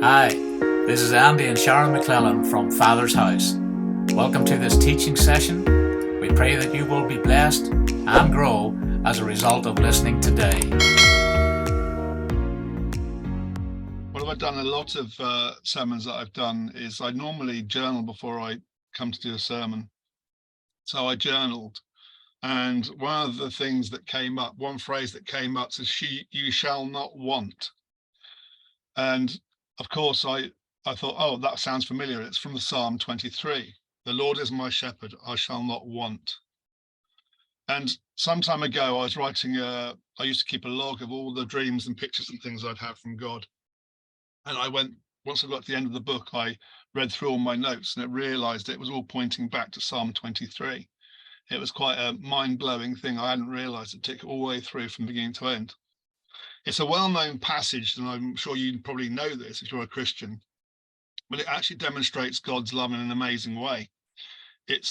Hi, this is Andy and Sharon McClellan from Father's House. Welcome to this teaching session. We pray that you will be blessed and grow as a result of listening today. What I've done a lot of sermons that I've done is I normally journal before I come to do a sermon. So I journaled, and one of the things that came up, one phrase that came up says, "You shall not want." And of course, I thought, oh, that sounds familiar. It's from the Psalm 23. The Lord is my shepherd, I shall not want. And some time ago, I was writing I used to keep a log of all the dreams and pictures and things I'd had from God. And once I got to the end of the book, I read through all my notes and it realized it was all pointing back to Psalm 23. It was quite a mind-blowing thing. I hadn't realized it took all the way through from beginning to end. It's a well-known passage, and I'm sure you probably know this if you're a Christian, but it actually demonstrates God's love in an amazing way. It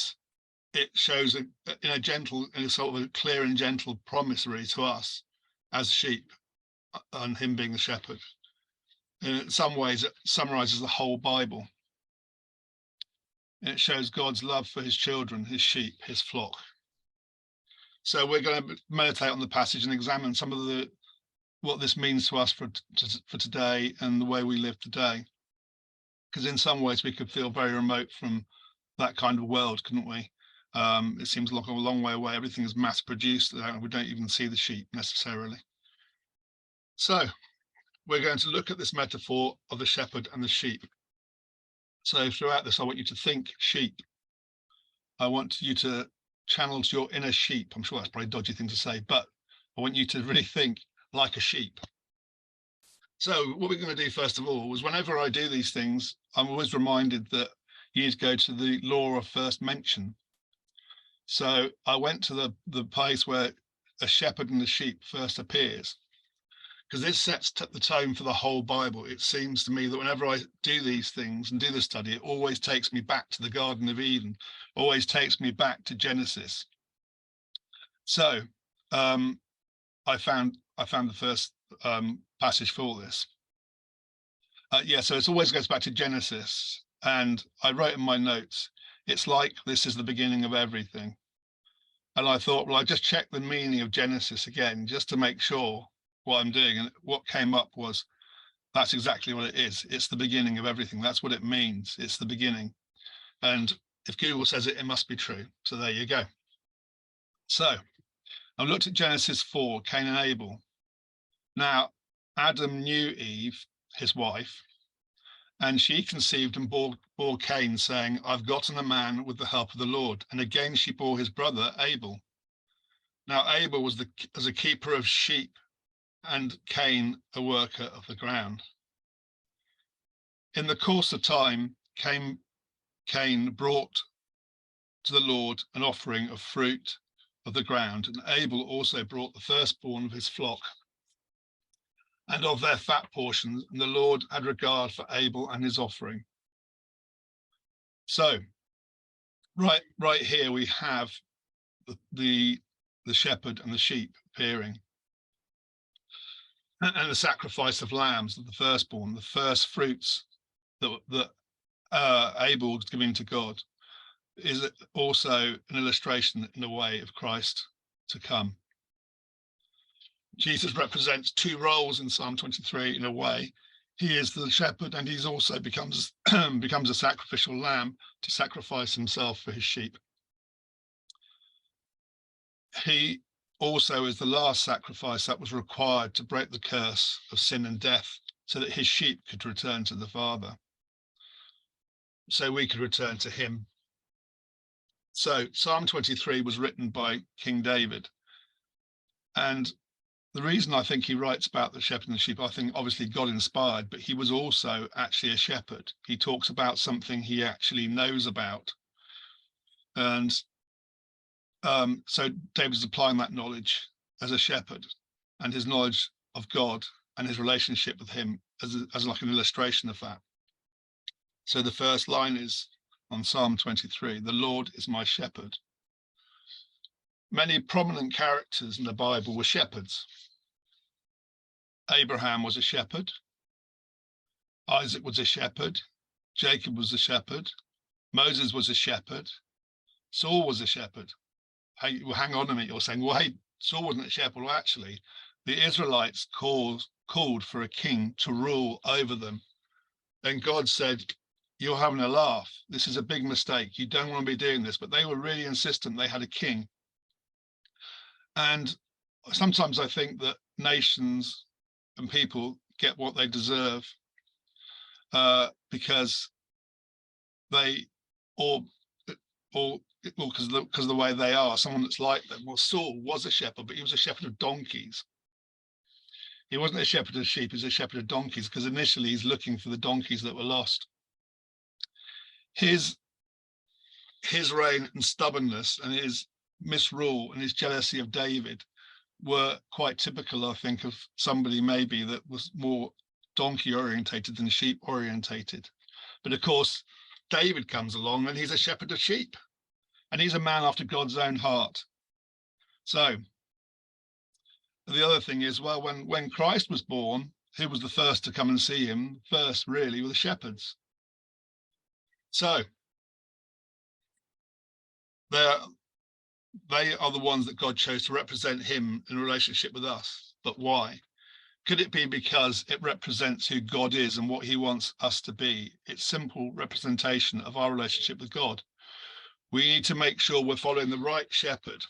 shows in a sort of a clear and gentle promissory to us as sheep, and him being the shepherd. And in some ways, it summarizes the whole Bible. And it shows God's love for his children, his sheep, his flock. So we're going to meditate on the passage and examine some of what this means to us for today and the way we live today. Because in some ways we could feel very remote from that kind of world, couldn't we? It seems like a long way away. Everything is mass produced. We don't even see the sheep necessarily. So we're going to look at this metaphor of the shepherd and the sheep. So throughout this, I want you to think sheep. I want you to channel to your inner sheep. I'm sure that's probably a dodgy thing to say, but I want you to really think like a sheep. So what we're going to do first of all is whenever I do these things, I'm always reminded that you need to go to the law of first mention. So I went to the place where a shepherd and the sheep first appears, because this sets the tone for the whole Bible. It seems to me that whenever I do these things and do the study, it always takes me back to the Garden of Eden, always takes me back to Genesis. So I found the first passage for this. So it always goes back to Genesis, and I wrote in my notes, it's like this is the beginning of everything. And I thought, well, I just check the meaning of Genesis again, just to make sure what I'm doing. And what came up was, that's exactly what it is. It's the beginning of everything. That's what it means. It's the beginning. And if Google says it, it must be true. So there you go. So I looked at Genesis 4, Cain and Abel. Now, Adam knew Eve, his wife, and she conceived and bore Cain, saying, I've gotten a man with the help of the Lord. And again she bore his brother Abel. Now Abel was a keeper of sheep, and Cain a worker of the ground. In the course of time, Cain brought to the Lord an offering of fruit of the ground, and Abel also brought the firstborn of his flock and of their fat portions, and the Lord had regard for Abel and his offering. So right here we have the shepherd and the sheep appearing, and the sacrifice of lambs, of the firstborn, the first fruits that Abel was giving to God, is also an illustration in a way of Christ to come. Jesus represents two roles in Psalm 23 in a way. He is the shepherd, and he's also becomes a sacrificial lamb to sacrifice himself for his sheep. He also is the last sacrifice that was required to break the curse of sin and death, so that his sheep could return to the Father, so we could return to him. So Psalm 23 was written by King David, and the reason I think he writes about the shepherd and the sheep, I think obviously God inspired, but he was also actually a shepherd. He talks about something he actually knows about. And so David's applying that knowledge as a shepherd, and his knowledge of God and his relationship with him as like an illustration of that. So the first line is on Psalm 23, the Lord is my shepherd. Many prominent characters in the Bible were shepherds. Abraham was a shepherd. Isaac was a shepherd. Jacob was a shepherd. Moses was a shepherd. Saul was a shepherd. Hey, well, hang on a minute. You're saying, well, hey, Saul wasn't a shepherd. Well, actually, the Israelites called for a king to rule over them. And God said, you're having a laugh. This is a big mistake. You don't want to be doing this. But they were really insistent they had a king. And sometimes I think that nations and people get what they deserve because they, or because of the way they are, someone that's like them. Well, Saul was a shepherd, but he was a shepherd of donkeys. He wasn't a shepherd of sheep, he was a shepherd of donkeys, because initially he's looking for the donkeys that were lost. His reign and stubbornness and his misrule and his jealousy of David were quite typical, I think, of somebody maybe that was more donkey orientated than sheep orientated. But of course, David comes along and he's a shepherd of sheep, and he's a man after God's own heart. So the other thing is, well, when Christ was born, who was the first to come and see him? First, really, were the shepherds. So they are the ones that God chose to represent him in a relationship with us. But why? Could it be because it represents who God is and what he wants us to be? It's simple representation of our relationship with God. We need to make sure we're following the right shepherd.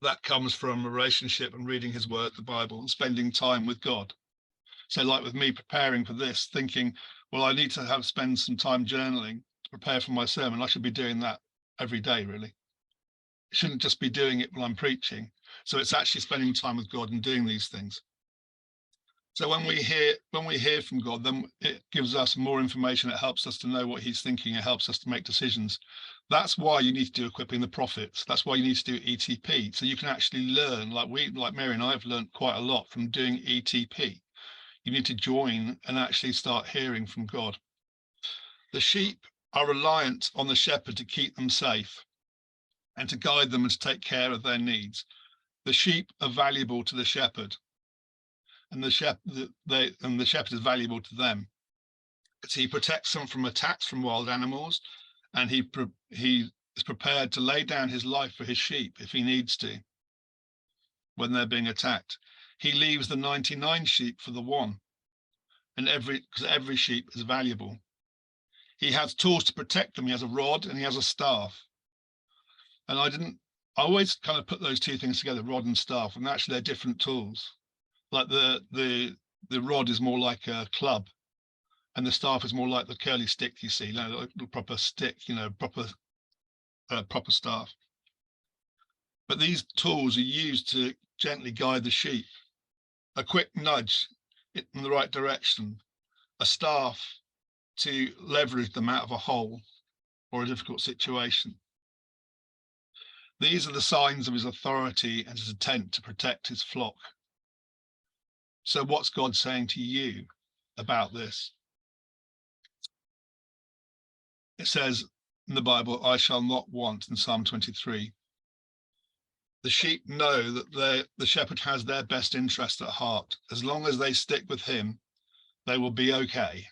That comes from a relationship and reading his word, the Bible, and spending time with God. So like with me preparing for this, thinking, well, I need to spend some time journaling to prepare for my sermon. I should be doing that every day, really. I shouldn't just be doing it while I'm preaching. So it's actually spending time with God and doing these things. So when we hear from God, then it gives us more information. It helps us to know what he's thinking. It helps us to make decisions. That's why you need to do equipping the prophets. That's why you need to do ETP. So you can actually learn, like Mary and I have learned quite a lot from doing ETP. You need to join and actually start hearing from God. The sheep are reliant on the shepherd to keep them safe and to guide them and to take care of their needs. The sheep are valuable to the shepherd, and the shepherd is valuable to them. So he protects them from attacks from wild animals, and he is prepared to lay down his life for his sheep if he needs to when they're being attacked. He leaves the 99 sheep for the one, and because every sheep is valuable. He has tools to protect them. He has a rod and he has a staff. And I always kind of put those two things together, rod and staff, and actually they're different tools. Like the rod is more like a club, and the staff is more like the curly stick you see, like the proper stick, proper staff. But these tools are used to gently guide the sheep. A quick nudge in the right direction, a staff to leverage them out of a hole or a difficult situation. These are the signs of his authority and his intent to protect his flock. So what's God saying to you about this? It says in the Bible, I shall not want, in Psalm 23. The sheep know that the shepherd has their best interest at heart. As long as they stick with him, they will be okay.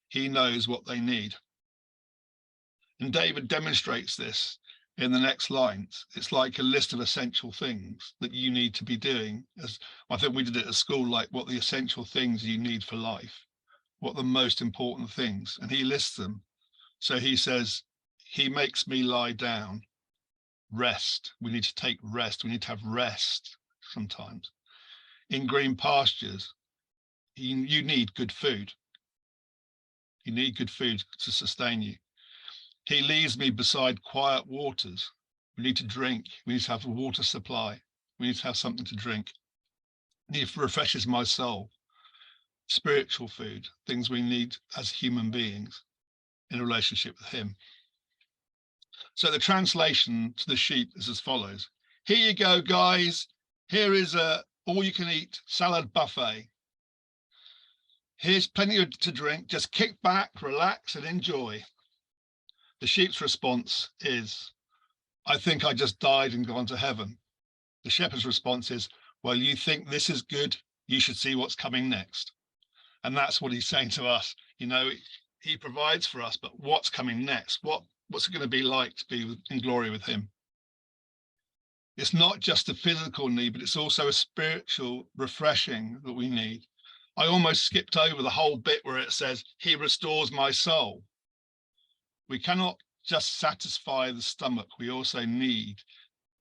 He knows what they need. And David demonstrates this in the next lines. It's like a list of essential things that you need to be doing. As I think we did it at school, like what the essential things you need for life, what the most important things, and he lists them. So he says, he makes me lie down, rest. We need to take rest. We need to have rest sometimes. In green pastures, you need good food. You need good food to sustain you. He leads me beside quiet waters. We need to drink. We need to have a water supply. We need to have something to drink. He refreshes my soul. Spiritual food, things we need as human beings in a relationship with him. So the translation to the sheep is as follows. Here you go, guys. Here is a all-you-can-eat salad buffet. Here's plenty to drink. Just kick back, relax, and enjoy. The sheep's response is, I think I just died and gone to heaven. The shepherd's response is, well, you think this is good, you should see what's coming next. And that's what he's saying to us. He provides for us, but what's coming next? What's it going to be like to be in glory with him? It's not just a physical need, but it's also a spiritual refreshing that we need. I almost skipped over the whole bit where it says, he restores my soul. We cannot just satisfy the stomach. We also need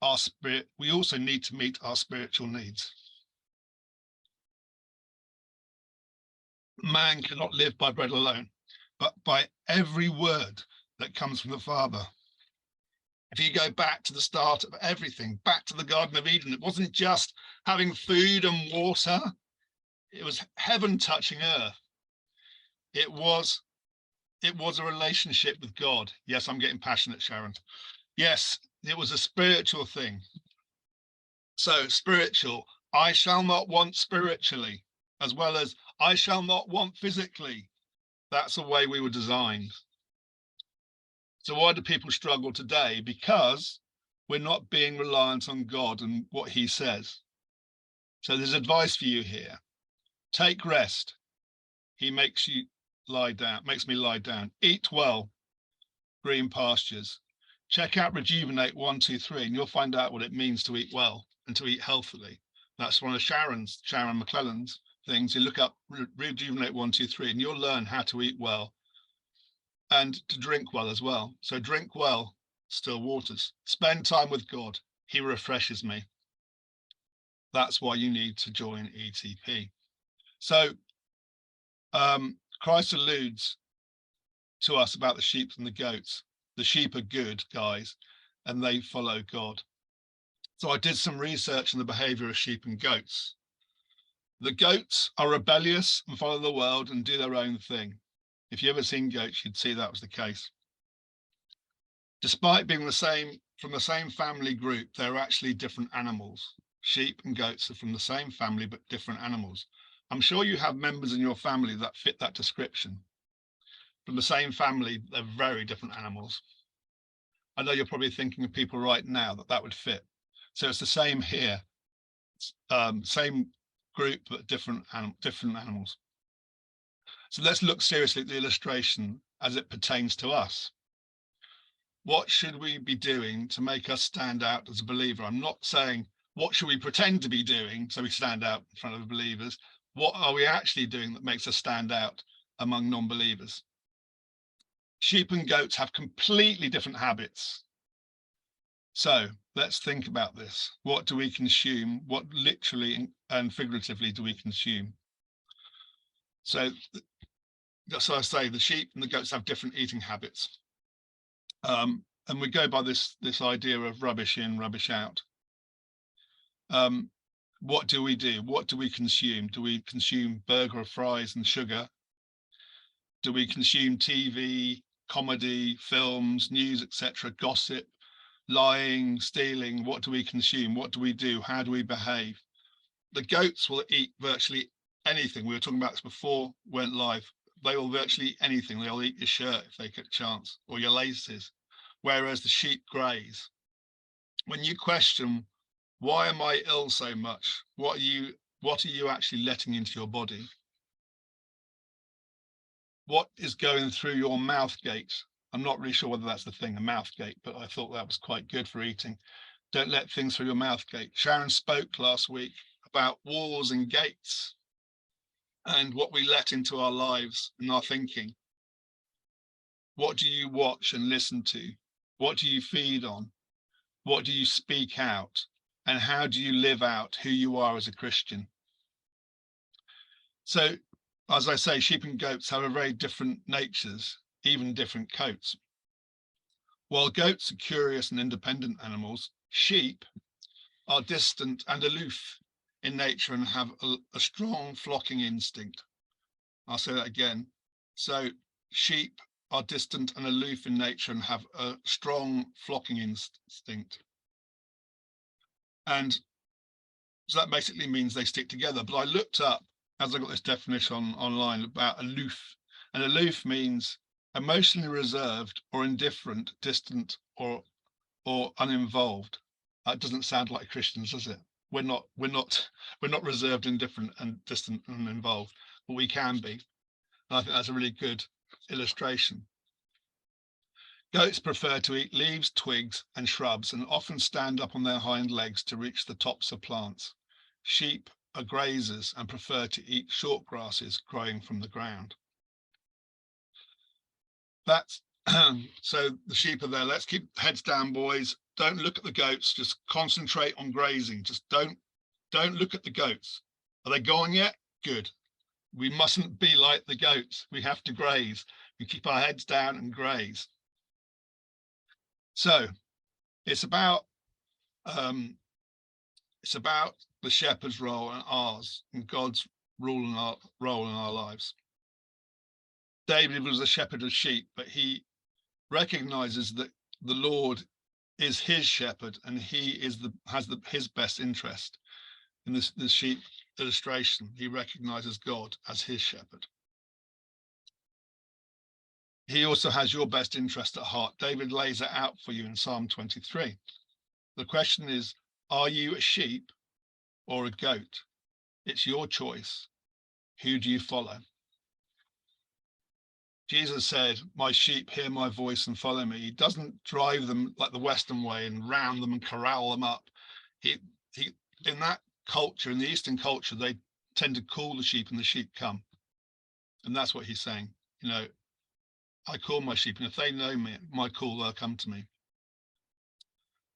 our spirit. We also need to meet our spiritual needs. Man cannot live by bread alone, but by every word that comes from the Father. If you go back to the start of everything, back to the Garden of Eden, it wasn't just having food and water. It was heaven touching earth. It was a relationship with God. Yes, I'm getting passionate, Sharon. Yes, it was a spiritual thing. So spiritual, I shall not want spiritually, as well as I shall not want physically. That's the way we were designed. So why do people struggle today? Because we're not being reliant on God and what he says. So there's advice for you here. Take rest. He makes you lie down, makes me lie down. Eat well, green pastures. Check out Rejuvenate 1, 2, 3, and you'll find out what it means to eat well and to eat healthily. That's one of Sharon McClellan's things. You look up Rejuvenate 1, 2, 3, and you'll learn how to eat well and to drink well as well. So drink well, still waters. Spend time with God. He refreshes me. That's why you need to join ETP. So Christ alludes to us about the sheep and the goats. The sheep are good guys, and they follow God. So I did some research on the behavior of sheep and goats. The goats are rebellious and follow the world and do their own thing. If you ever seen goats, you'd see that was the case. Despite being from the same family group, they're actually different animals. Sheep and goats are from the same family, but different animals. I'm sure you have members in your family that fit that description. From the same family, they're very different animals. I know you're probably thinking of people right now that would fit. So it's the same here, same group, but different animals. So let's look seriously at the illustration as it pertains to us. What should we be doing to make us stand out as a believer? I'm not saying what should we pretend to be doing so we stand out in front of believers. What are we actually doing that makes us stand out among non-believers? Sheep and goats have completely different habits. So let's think about this. What do we consume? What literally and figuratively do we consume? So I say the sheep and the goats have different eating habits. And we go by this idea of rubbish in, rubbish out. What do we do? What do we consume? Do we consume burger or fries and sugar? Do we consume TV, comedy, films, news, etc., gossip, lying, stealing? What do we consume? What do we do? How do we behave? The goats will eat virtually anything. We were talking about this before we went live. They will virtually eat anything. They'll eat your shirt if they get a chance, or your laces. Whereas the sheep graze. When you question, why am I ill so much? What are you actually letting into your body? What is going through your mouth gate? I'm not really sure whether that's the thing, a mouth gate, but I thought that was quite good for eating. Don't let things through your mouth gate. Sharon spoke last week about walls and gates and what we let into our lives and our thinking. What do you watch and listen to? What do you feed on? What do you speak out? And how do you live out who you are as a Christian? So, as I say, sheep and goats have a very different natures, even different coats. While goats are curious and independent animals, sheep are distant and aloof in nature and have a strong flocking instinct. I'll say that again. So sheep are distant and aloof in nature and have a strong flocking instinct. And so that basically means they stick together. But I looked up, as I got this definition online, about aloof. And aloof means emotionally reserved or indifferent, distant or uninvolved. That doesn't sound like Christians, does it? We're not reserved, indifferent, and distant and involved. but we can be. And I think that's a really good illustration. Goats prefer to eat leaves, twigs, and shrubs, and often stand up on their hind legs to reach the tops of plants. Sheep are grazers and prefer to eat short grasses growing from the ground. That's so the sheep are there. Let's keep heads down, boys. Don't look at the goats. Just concentrate on grazing. Just don't look at the goats. Are they gone yet? Good. We mustn't be like the goats. We have to graze. We keep our heads down and graze. So it's about the shepherd's role and ours, and God's role in our lives. David was a shepherd of sheep, but he recognizes that the Lord is his shepherd, and he has his best interest in this sheep illustration. He recognizes God as his shepherd. He also has your best interest at heart. David lays it out for you in Psalm 23. The question is, are you a sheep or a goat? It's your choice. Who do you follow? Jesus said, my sheep hear my voice and follow me. He doesn't drive them like the Western way and round them and corral them up. He in that culture, in the Eastern culture, they tend to call the sheep and the sheep come. And that's what he's saying. You know, I call my sheep, and if they know me, my call, they'll come to me.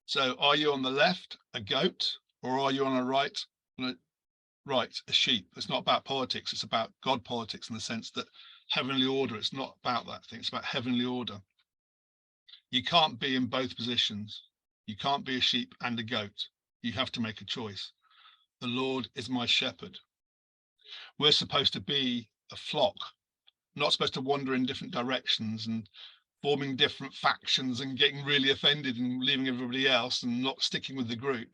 So are you on the left, a goat, or are you on a right, a sheep? It's not about politics. It's about God politics, in the sense that heavenly order, it's not about that thing. It's about heavenly order. You can't be in both positions. You can't be a sheep and a goat. You have to make a choice. The Lord is my shepherd. We're supposed to be a flock, not supposed to wander in different directions and forming different factions and getting really offended and leaving everybody else and not sticking with the group.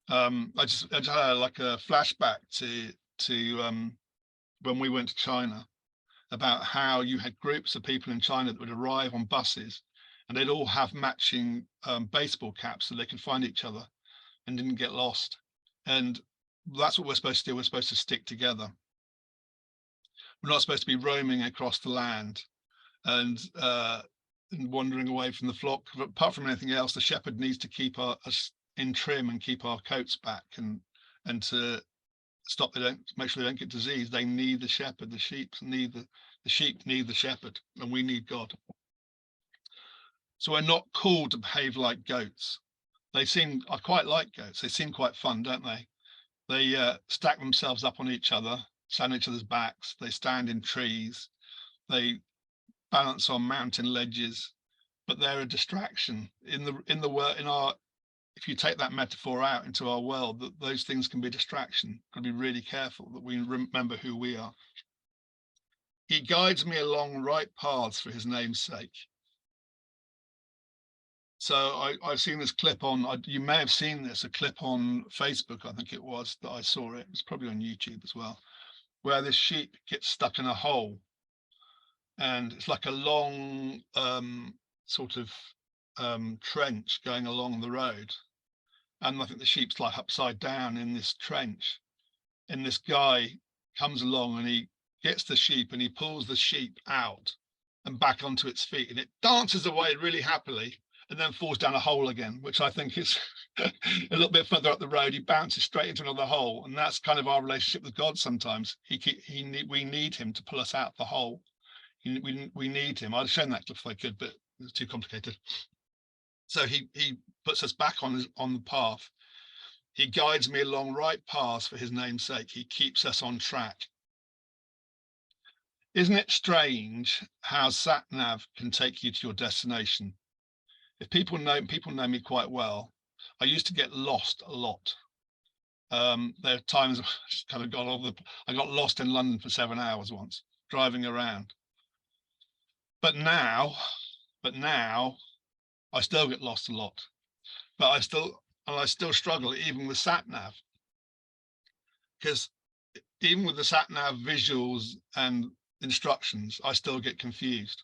I just had like a flashback to when we went to China, about how you had groups of people in China that would arrive on buses, and they'd all have matching baseball caps so they could find each other and didn't get lost. And that's what we're supposed to do. We're supposed to stick together. We're not supposed to be roaming across the land and wandering away from the flock. But apart from anything else, the shepherd needs to keep us in trim and keep our coats back, and to make sure they don't get disease. They need the shepherd. The sheep need the shepherd, and we need God. So we're not called to behave like goats. I quite like goats. They seem quite fun, don't they? They stack themselves up on each other, stand on each other's backs. They stand in trees. They balance on mountain ledges, but they're a distraction if you take that metaphor out into our world, that those things can be a distraction. Got to be really careful that we remember who we are. He guides me along right paths for his name's sake. So I've seen this clip you may have seen this, a clip on Facebook, I think it was, that I saw it. It's probably on YouTube as well, where this sheep gets stuck in a hole. And it's like a long trench going along the road. And I think the sheep's like upside down in this trench. And this guy comes along and he gets the sheep and he pulls the sheep out and back onto its feet. And it dances away really happily and then falls down a hole again, which I think is a little bit further up the road. He bounces straight into another hole. And that's kind of our relationship with God sometimes. We need him to pull us out the hole. We need him. I'd have shown that clip if I could, but it's too complicated. So he puts us back on the path. He guides me along right paths for his name's sake. He keeps us on track. Isn't it strange how sat-nav can take you to your destination? If people know me quite well, I used to get lost a lot. There are times I got lost in London for 7 hours once, driving around. But now I still get lost a lot, but I still struggle even with sat-nav, because even with the sat-nav visuals and instructions, I still get confused.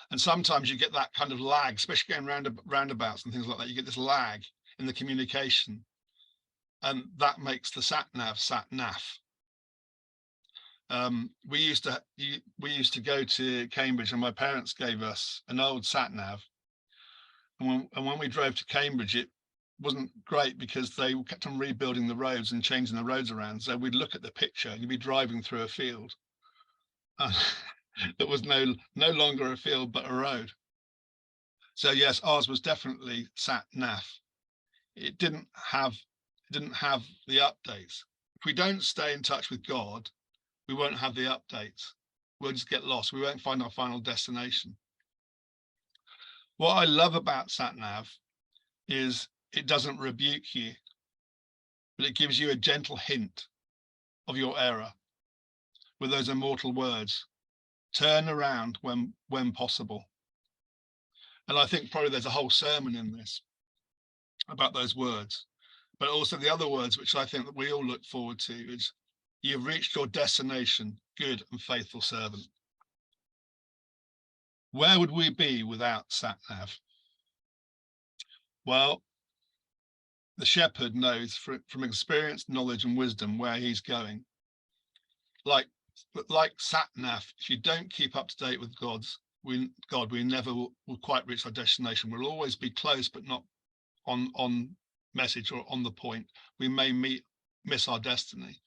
And sometimes you get that kind of lag, especially going roundabouts and things like that. You get this lag in the communication, and that makes the sat-nav sat-naff. We used to go to Cambridge, and my parents gave us an old sat nav. And when we drove to Cambridge, it wasn't great because they kept on rebuilding the roads and changing the roads around. So we'd look at the picture and you'd be driving through a field that was no longer a field but a road. So yes, ours was definitely sat nav. It didn't have the updates. If we don't stay in touch with God, we won't have the updates. We'll just get lost. We won't find our final destination. What I love about sat nav is it doesn't rebuke you, but it gives you a gentle hint of your error with those immortal words: turn around when possible. And I think probably there's a whole sermon in this about those words, but also the other words which I think that we all look forward to is, you've reached your destination, good and faithful servant. Where would we be without sat nav? Well, the shepherd knows from experience, knowledge and wisdom where he's going. Like sat nav, if you don't keep up to date with we never will quite reach our destination. We'll always be close, but not on message or on the point. We may miss our destiny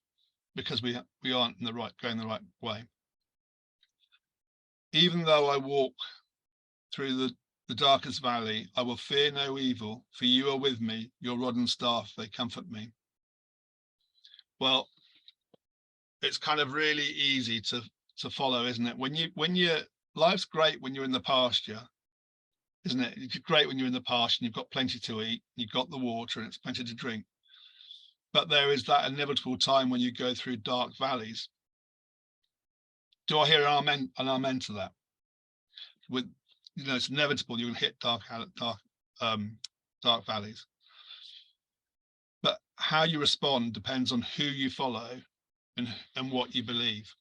because we aren't going the right way. Even though I walk through the darkest valley, I will fear no evil, for you are with me, your rod and staff, they comfort me. Well, it's kind of really easy to follow, isn't it? Life's great when you're in the pasture, isn't it? It's great when you're in the pasture and you've got plenty to eat, you've got the water and it's plenty to drink. But there is that inevitable time when you go through dark valleys. Do I hear an amen to that? It's inevitable you're going to hit dark valleys. But how you respond depends on who you follow and what you believe.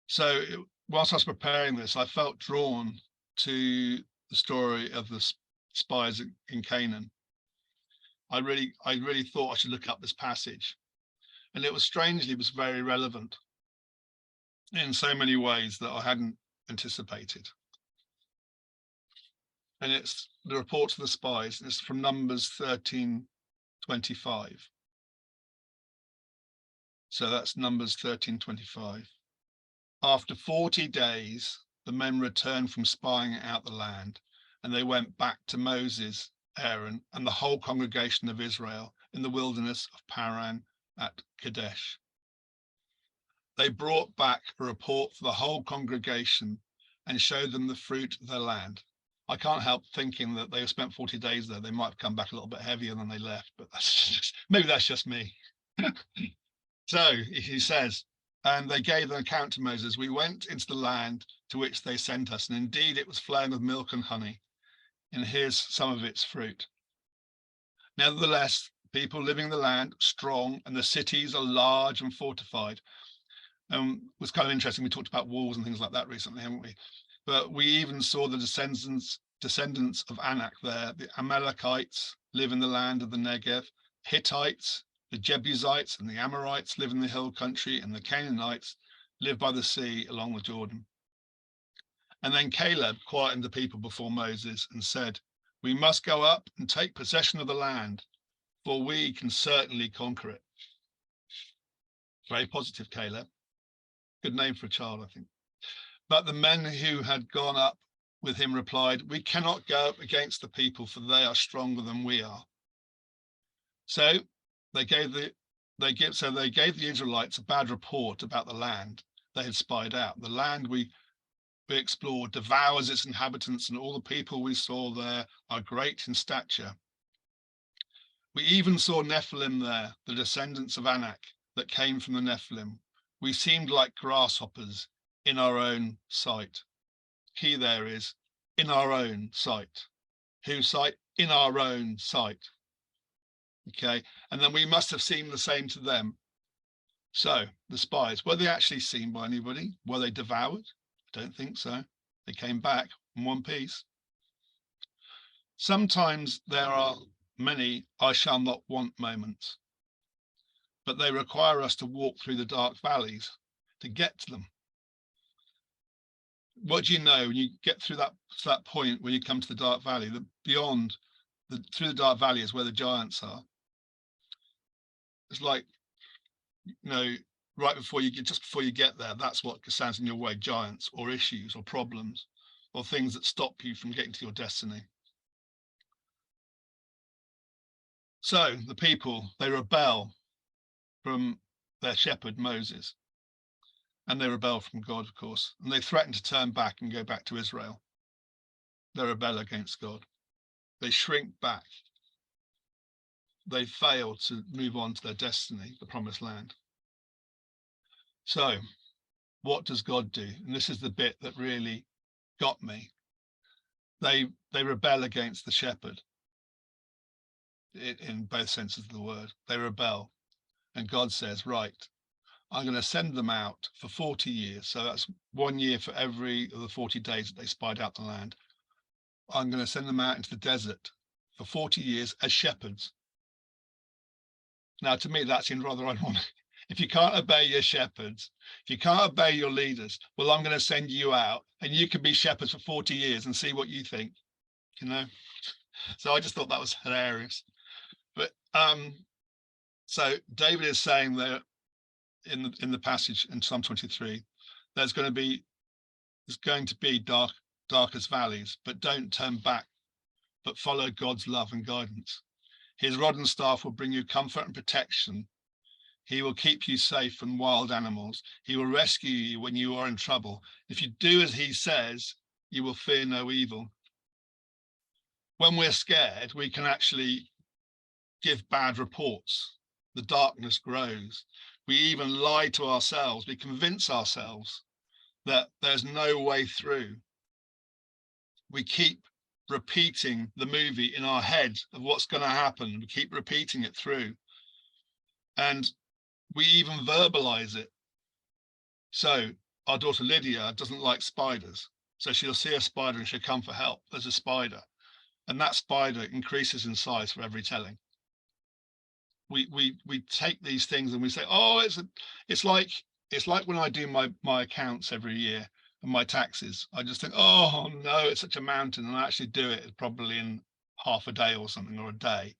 So whilst I was preparing this, I felt drawn to the story of the spies in Canaan. I really thought I should look up this passage, and it was very relevant in so many ways that I hadn't anticipated. And it's the report to the spies, and it's from Numbers 13:25. So that's Numbers 13:25. After 40 days, the men returned from spying out the land, and they went back to Moses, Aaron, and the whole congregation of Israel in the wilderness of Paran at Kadesh. They brought back a report for the whole congregation and showed them the fruit of their land. I can't help thinking that they spent 40 days there. They might have come back a little bit heavier than they left, but maybe that's just me. So he says, and they gave an account to Moses. We went into the land to which they sent us, and indeed it was flowing with milk and honey, and here's some of its fruit. Nevertheless, people living in the land strong, and the cities are large and fortified. It was kind of interesting. We talked about walls and things like that recently, haven't we? But we even saw the descendants of Anak there. The Amalekites live in the land of the Negev. Hittites, the Jebusites and the Amorites live in the hill country, and the Canaanites live by the sea along the Jordan. And then Caleb quietened the people before Moses and said, we must go up and take possession of the land, for we can certainly conquer it. Very positive, Caleb. Good name for a child, I think. But the men who had gone up with him replied, we cannot go up against the people, for they are stronger than we are. So they gave the Israelites a bad report about the land they had spied out. The land we explored devours its inhabitants, and all the people we saw there are great in stature. We even saw Nephilim there, the descendants of Anak that came from the Nephilim. We seemed like grasshoppers in our own sight. Key there is in our own sight. Whose sight? In our own sight. Okay, and then we must have seemed the same to them. So the spies, were they actually seen by anybody? Were they devoured? I don't think so. They came back in one piece. Sometimes there are many I shall not want moments. but they require us to walk through the dark valleys to get to them. What do you know when you get through that point where you come to the dark valley? That beyond through the dark valley is where the giants are. It's like, right before just before you get there, that's what stands in your way: giants or issues or problems or things that stop you from getting to your destiny. So the people, they rebel from their shepherd Moses, and they rebel from God, of course, and they threaten to turn back and go back to Israel. They rebel against God. They shrink back. They fail to move on to their destiny, the promised land. So what does God do? And this is the bit that really got me. They rebel against the shepherd in both senses of the word. They rebel. And God says, right, I'm going to send them out for 40 years. So that's 1 year for every of the 40 days that they spied out the land. I'm going to send them out into the desert for 40 years as shepherds. Now, to me, that seems rather ironic. If you can't obey your shepherds, if you can't obey your leaders, well, I'm going to send you out and you can be shepherds for 40 years and see what you think, So I just thought that was hilarious. But so David is saying there in the passage in Psalm 23, there's going to be darkest valleys, but don't turn back, but follow God's love and guidance. His rod and staff will bring you comfort and protection. He will keep you safe from wild animals. He will rescue you when you are in trouble. If you do as he says, you will fear no evil. When we're scared, we can actually give bad reports. The darkness grows. We even lie to ourselves. We convince ourselves that there's no way through. We keep repeating the movie in our head of what's going to happen. We keep repeating it through. And we even verbalize it. So our daughter Lydia doesn't like spiders. So she'll see a spider and she'll come for help. There's a spider. And that spider increases in size for every telling. We take these things and we say, oh, it's like when I do my accounts every year and my taxes. I just think, oh no, it's such a mountain. And I actually do it probably in half a day or something, or a day.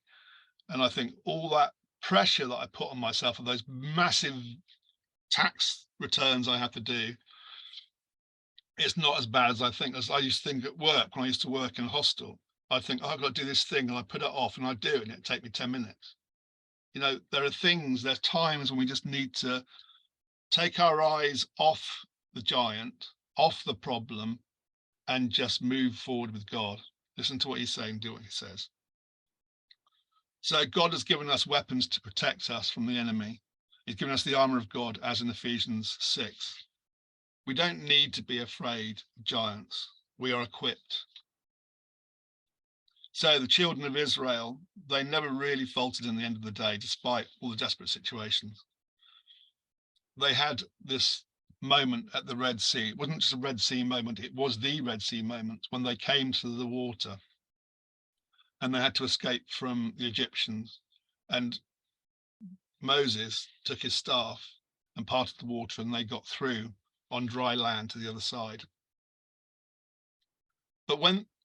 And I think all that pressure that I put on myself of those massive tax returns I have to do, it's not as bad as I think. As I used to think at work, when I used to work in a hostel, I think, oh, I've got to do this thing, and I put it off and I do it, and it'd take me 10 minutes. There's times when we just need to take our eyes off the giant, off the problem, and just move forward with God. Listen to what he's saying, do what he says. So God has given us weapons to protect us from the enemy. He's given us the armor of God, as in Ephesians 6. We don't need to be afraid of giants. We are equipped. So the children of Israel, they never really faltered in the end of the day, despite all the desperate situations. They had this moment at the Red Sea. It wasn't just a Red Sea moment, it was the Red Sea moment when they came to the water and they had to escape from the Egyptians. And Moses took his staff and parted the water, and they got through on dry land to the other side. But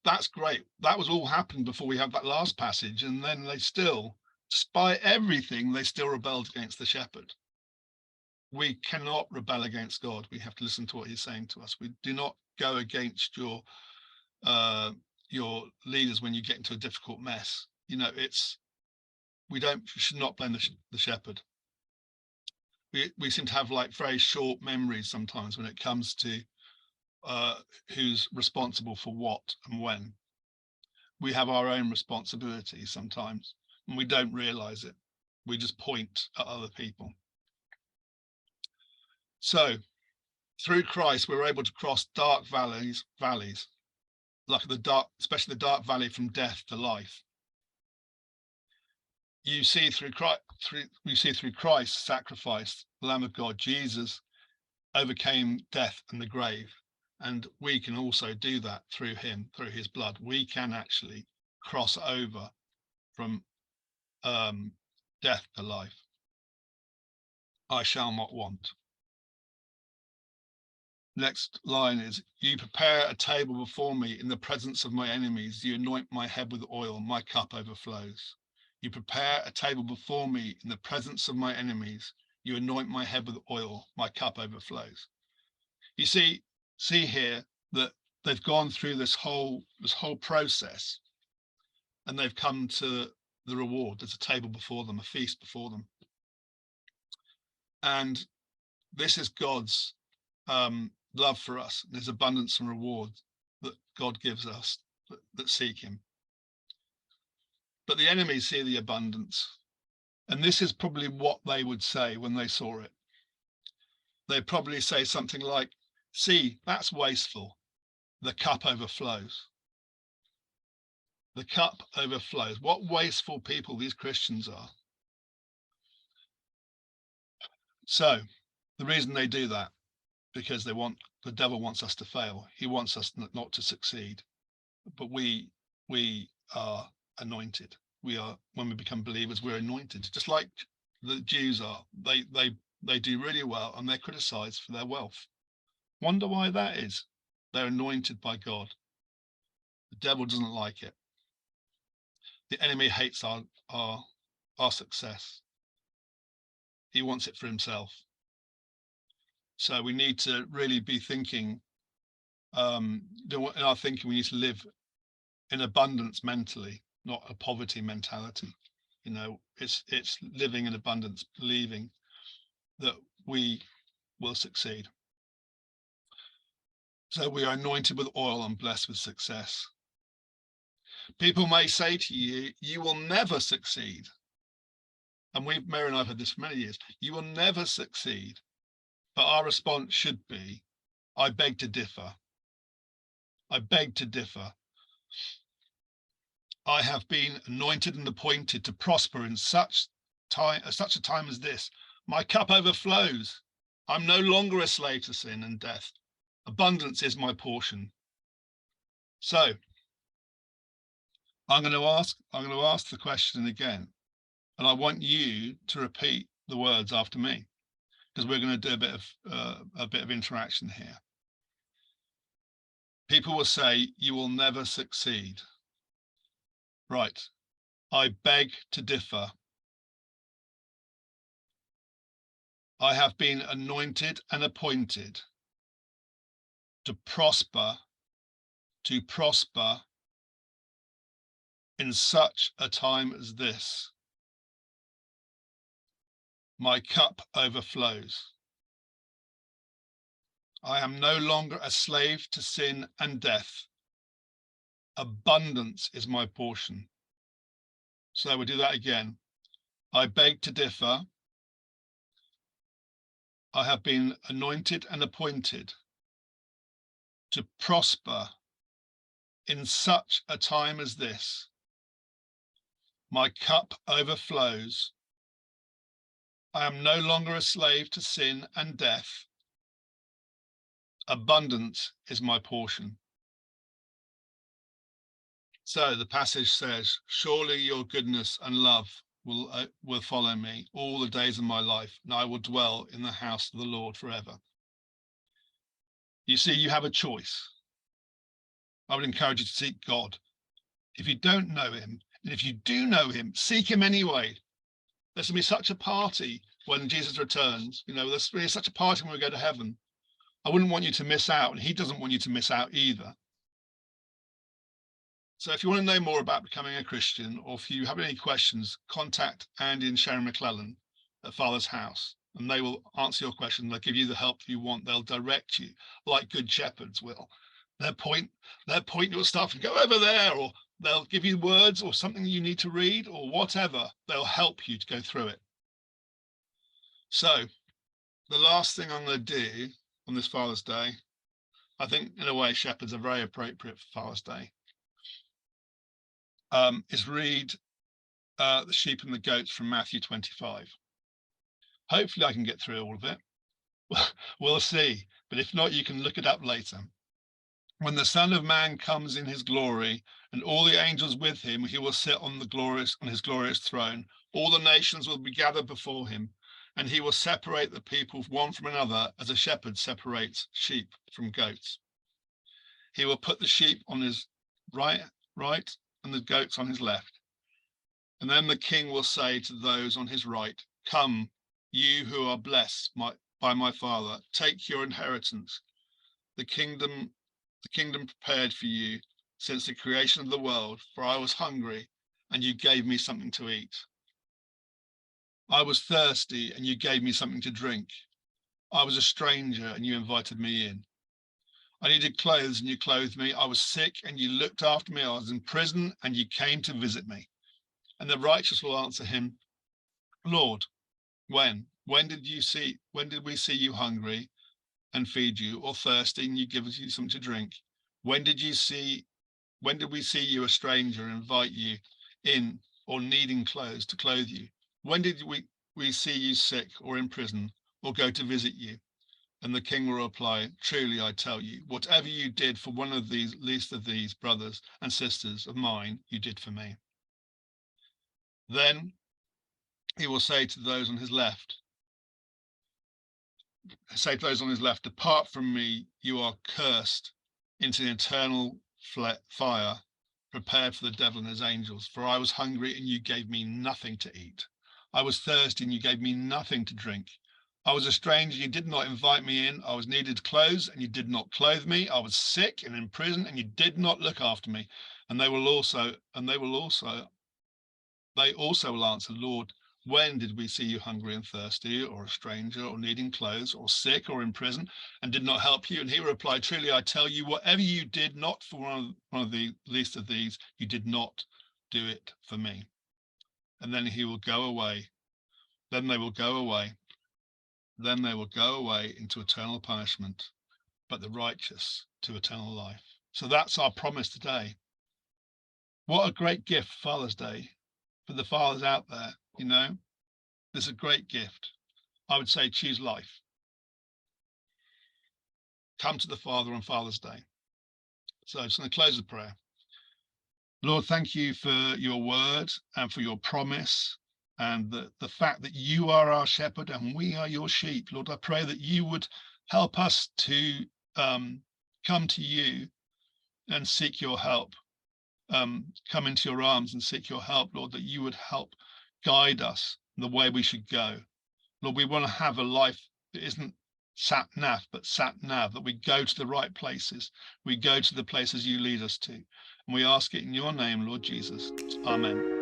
that's great. That was all happened before we have that last passage. And then they still, despite everything, they still rebelled against the shepherd. We cannot rebel against God. We have to listen to what he's saying to us. We do not go against your leaders when you get into a difficult mess. We should not blame the shepherd. We seem to have like very short memories sometimes when it comes to who's responsible for what and when. We have our own responsibilities sometimes, and we don't realize it. We just point at other people. So through Christ, we're able to cross dark valleys, like especially the dark valley from death to life. You see through Christ's sacrifice, the Lamb of God, Jesus overcame death and the grave. And we can also do that through him, through his blood. We can actually cross over from death to life. I shall not want. Next line is, you prepare a table before me in the presence of my enemies. You anoint my head with oil, my cup overflows. You prepare a table before me in the presence of my enemies. You anoint my head with oil, my cup overflows. You see here that they've gone through this whole process, and they've come to the reward. There's a table before them, a feast before them. And this is God's love for us. There's abundance and reward that God gives us that seek him. But the enemies see the abundance. And this is probably what they would say when they saw it. They'd probably say something like, see, that's wasteful. The cup overflows. The cup overflows. What wasteful people these Christians are. So the reason they do that, because the devil wants us to fail. He wants us not to succeed. But we are anointed. When we become believers, we're anointed, just like the Jews are. They do really well, and they're criticized for their wealth. Wonder why that is? They're anointed by God. The devil doesn't like it. The enemy hates our success. He wants it for himself. So we need to really be thinking, in our thinking, we need to live in abundance mentally, not a poverty mentality. It's living in abundance, believing that we will succeed. So we are anointed with oil and blessed with success. People may say to you, you will never succeed. And Mary and I have had this for many years. You will never succeed. But our response should be, I beg to differ. I beg to differ. I have been anointed and appointed to prosper in such a time as this. My cup overflows. I'm no longer a slave to sin and death. Abundance is my portion. So I'm going to ask the question again, and I want you to repeat the words after me, because we're going to do a bit of interaction here. People will say, you will never succeed. Right. I beg to differ. I have been anointed and appointed to prosper in such a time as this. My cup overflows. I am no longer a slave to sin and death. Abundance is my portion. So we'll do that again. I beg to differ. I have been anointed and appointed to prosper in such a time as this. My cup overflows. I am no longer a slave to sin and death. Abundance is my portion. So the passage says, surely your goodness and love will follow me all the days of my life, and I will dwell in the house of the Lord forever. You see, you have a choice. I would encourage you to seek God. If you don't know him, and if you do know him, seek him anyway. There's going to be such a party when Jesus returns. There's going to be such a party when we go to heaven. I wouldn't want you to miss out, and he doesn't want you to miss out either. So if you want to know more about becoming a Christian, or if you have any questions, contact Andy and Sharon McClellan at Father's House, and they will answer your question. They'll give you the help you want. They'll direct you like good shepherds will. They'll point your stuff and go over there, or they'll give you words or something you need to read or whatever. They'll help you to go through it. So the last thing I'm going to do on this Father's Day, I think in a way shepherds are very appropriate for Father's Day, is read the sheep and the goats from Matthew 25. Hopefully I can get through all of it. We'll see. But if not, you can look it up later. When the Son of Man comes in his glory and all the angels with him, he will sit on his glorious throne. All the nations will be gathered before him, and he will separate the people one from another as a shepherd separates sheep from goats. He will put the sheep on his right, and the goats on his left. And then the king will say to those on his right, "Come, you who are blessed by my Father, take your inheritance, the kingdom prepared for you since the creation of the world. For I was hungry, and you gave me something to eat. I was thirsty, and you gave me something to drink. I was a stranger, and you invited me in. I needed clothes, and you clothed me. I was sick, and you looked after me. I was in prison, and you came to visit me." And the righteous will answer him, "Lord, when? When did we see you hungry and feed you, or thirsty and you give us something to drink? When did we see you a stranger and invite you in, or needing clothes to clothe you? When did we see you sick or in prison, or go to visit you?" And the king will reply, "Truly I tell you, whatever you did for one of these least of these brothers and sisters of mine, you did for me." Then he will say to those on his left, "Depart from me, you are cursed, into the eternal fire prepared for the devil and his angels. For I was hungry, and you gave me nothing to eat. I was thirsty, and you gave me nothing to drink. I was a stranger, and you did not invite me in. I was needed clothes, and you did not clothe me. I was sick and in prison, and you did not look after me." And they also will answer, "Lord, when did we see you hungry and thirsty, or a stranger, or needing clothes, or sick, or in prison, and did not help you?" And he replied, "Truly I tell you, whatever you did not for one of the least of these, you did not do it for me." And then he will go away. Then they will go away. Then they will go away into eternal punishment, but the righteous to eternal life. So that's our promise today. What a great gift, Father's Day, for the fathers out there. There's a great gift. I would say choose life. Come to the Father on Father's Day. So I'm just going to close with prayer. Lord, thank you for your word and for your promise, and the fact that you are our shepherd and we are your sheep. Lord, I pray that you would help us to come to you and seek your help. Come into your arms and seek your help, Lord, that you would help guide us the way we should go. Lord, we want to have a life that isn't sat nav, but sat nav, that we go to the right places. We go to the places you lead us to. And we ask it in your name, Lord Jesus. Amen.